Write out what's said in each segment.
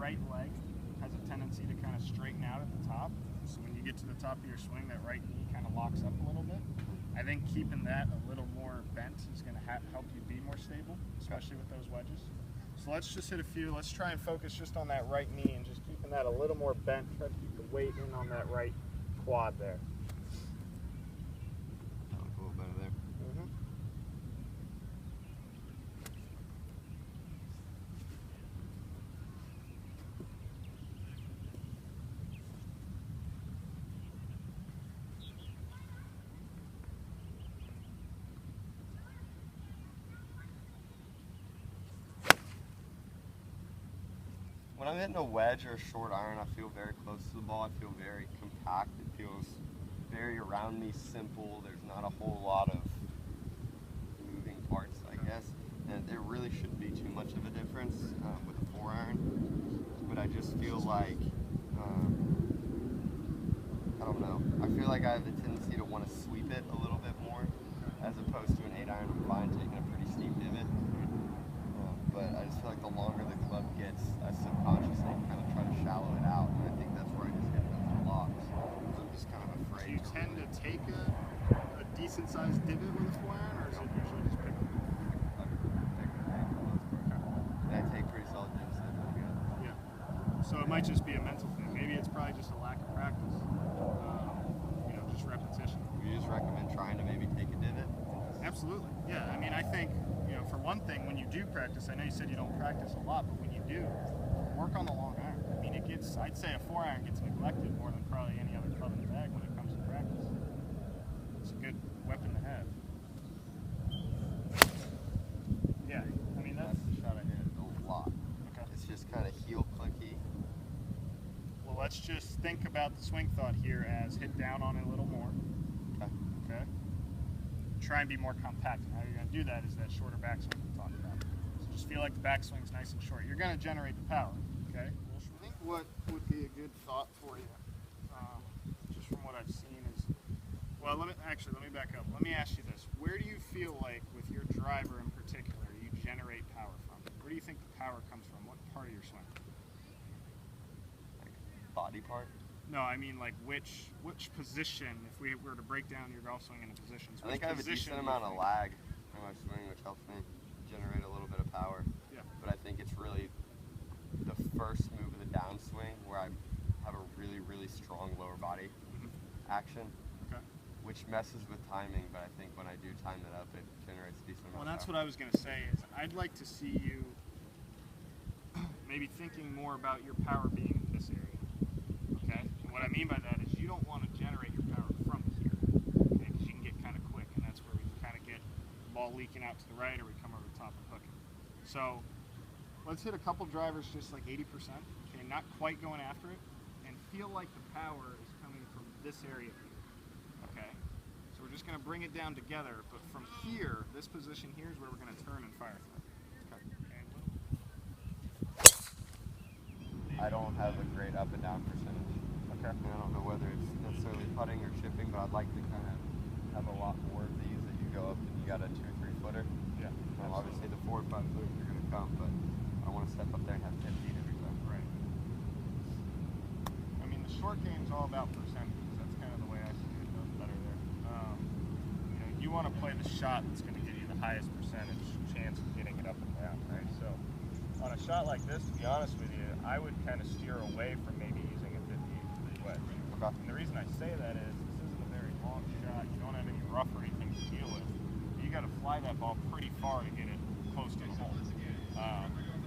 right leg has a tendency to kind of straighten out at the top. So when you get to the top of your swing, that right knee kind of locks up a little bit. I think keeping that a little more bent is going to help you be more stable, especially with those wedges. So let's just hit a few. Let's try and focus just on that right knee and just keeping that a little more bent. Try to keep the weight in on that right quad there. That looks a little better there. When I'm hitting a wedge or a short iron, I feel very close to the ball. I feel very compact. It feels very around me, simple. There's not a whole lot of moving parts, I guess. And there really shouldn't be too much of a difference with a 4-iron. But I just feel like, I don't know. I feel like I have a tendency to want to sweep it a little bit more, as opposed to an 8-iron. I'm fine taking a pretty steep divot. But I just feel like the longer the club gets, I subconsciously kind of try to shallow it out, and I think that's where I just hit those blocks. So I'm just kind of afraid. Do you tend to take a decent sized divot with a 4-iron, or is it usually just pick up? I pick it up for the most part. And I take pretty solid divots that really good. Yeah. So it might just be a mental thing. Maybe it's probably just a lack of practice. Just repetition. Would you just recommend trying to maybe take a divot? Absolutely. Yeah. I mean, I think, for one thing, when you do practice, I know you said you don't practice a lot, but when you do, work on the long iron. I mean, I'd say a 4-iron gets neglected more than probably any other club in the bag when it comes to practice. It's a good weapon to have. Yeah, I mean, that's the shot I hit a lot. Okay. It's just kind of heel clicky. Well, let's just think about the swing thought here as hit down on it a little more. Okay. Try and be more compact. And how you're going to do that is that shorter backswing we talked about. So just feel like the backswing's nice and short. You're going to generate the power. Okay. I think what would be a good thought for you, just from what I've seen, is let me back up. Let me ask you this: where do you feel like, with your driver in particular, you generate power from? Where do you think the power comes from? What part of your swing? Like body part? No, I mean like which position, if we were to break down your golf swing into positions. I think I have a decent amount of lag in my swing, which helps me generate a little bit of power. Yeah. But I think it's really the first move of the downswing where I have a really, really strong lower body action, which messes with timing, but I think when I do time it up, it generates a decent amount of power. Well, that's what I was going to say, is I'd like to see you maybe thinking more about your power being in this area. Okay? And what I mean by that is you don't want to generate your power from here, okay? Because you can get kind of quick, and that's where we can kind of get the ball leaking out to the right, or we come over the top and hook it. So let's hit a couple drivers just like 80%, okay? Not quite going after it, and feel like the power is coming from this area here, okay? So we're just going to bring it down together, but from here, this position here is where we're going to turn and fire from. I don't have a great up and down percentage. Okay. I don't know whether it's necessarily putting or chipping, but I'd like to kind of have a lot more of these that you go up and you got a 2-3 footer. Yeah. Obviously the 4 or 5 footers are going to come, but I want to step up there and have 10 feet every time. Right. I mean, the short game is all about percentages. That's kind of the way I see it. Goes better there. You want to play the shot that's going to give you the highest percentage chance of getting it up and down, right? So on a shot like this, to be honest with you, I would kind of steer away from maybe using a 58-degree wedge. Okay. And the reason I say that is this isn't a very long shot. You don't have any rough or anything to deal with. You got to fly that ball pretty far to get it close to the hole.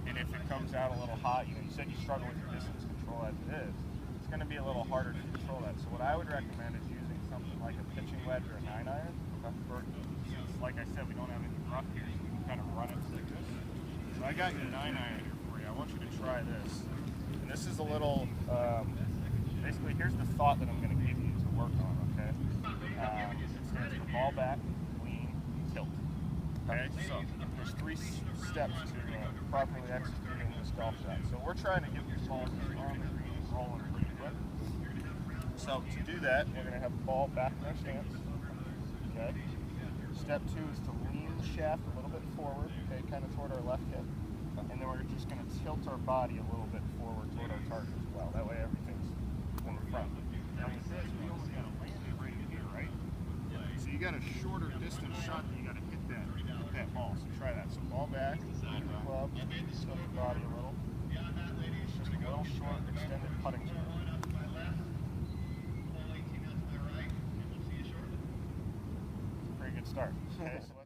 And if it comes out a little hot, you said you struggle with your distance control as it is. It's going to be a little harder to control that. So what I would recommend is using something like a pitching wedge or a 9-iron. Like I said, we don't have any rough here, so we can kind of run it like this. So I got your 9-iron here for you. I want you to try this. And this is a little, basically here's the thought that I'm going to give you to work on, okay? It stands for ball back, lean, tilt. Okay, so there's 3 steps to properly executing this golf shot. So we're trying to get this ball on the green and rolling pretty quick. So to do that, we're going to have the ball back in our stance. Okay. Step 2 is to lean the shaft a little bit forward, okay, kind of toward our left hip. and then we're just going to tilt our body a little bit forward toward our target as well. That way everything's in the front. Now with this, we only got to land it right in here, right? So you got a shorter distance shot that you got to hit that ball. So try that. So ball back, hit the club, tilt the body a little. It's just a little short, extended putting stroke. Pretty good start. Okay, so